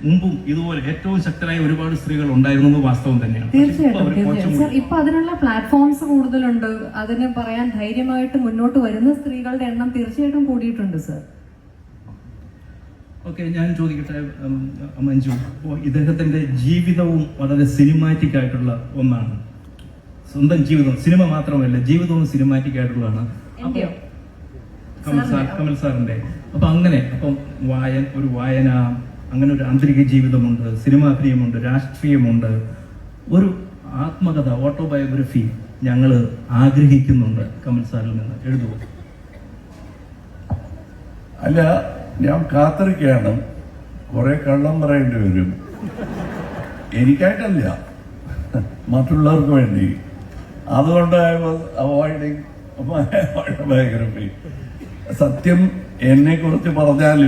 മുമ്പും ഇതുപോലെ ഏറ്റവും ശക്തരായ ഒരുപാട് സ്ത്രീകൾ ഉണ്ടായിരുന്നു വാസ്തവം തന്നെയാണ്. തീർച്ചയായിട്ടും സർ, ഇപ്പൊ അതിനുള്ള പ്ലാറ്റ്ഫോംസ് കൂടുതലുണ്ട്. അതിന് പറയാൻ ധൈര്യമായിട്ട് മുന്നോട്ട് വരുന്ന സ്ത്രീകളുടെ എണ്ണം തീർച്ചയായിട്ടും കൂടിയിട്ടുണ്ട് സർ. ഓക്കെ, ഞാൻ ചോദിക്കട്ടെ മഞ്ജു, ഇദ്ദേഹത്തിന്റെ ജീവിതവും വളരെ സിനിമാറ്റിക് ആയിട്ടുള്ള ഒന്നാണ്. സ്വന്തം ജീവിതം സിനിമ മാത്രമല്ല, ജീവിതവും സിനിമാറ്റിക് ആയിട്ടുള്ളതാണ്. കമൽ സാറിന്റെ അപ്പം ഒരു വായന, അങ്ങനെ ഒരു ആന്തരിക ജീവിതമുണ്ട്, സിനിമാഭിനയമുണ്ട്, രാഷ്ട്രീയമുണ്ട്, ഒരു ആത്മകഥ, ഓട്ടോബയോഗ്രഫി ഞങ്ങൾ ആഗ്രഹിക്കുന്നുണ്ട് കമൽ സാറിൽ നിന്ന്. എഴുതുമോ? അല്ല, ഞാൻ കാത്തിരിക്കുകയാണ്. കുറെ കള്ളം പറയേണ്ടി വരും. എനിക്കായിട്ടല്ല, മറ്റുള്ളവർക്ക് വേണ്ടി. അതുകൊണ്ട് ഐ വാസ് അവോയ്ഡിങ് ബയോഗ്രഫി. സത്യം എന്നെ കുറിച്ച് പറഞ്ഞാൽ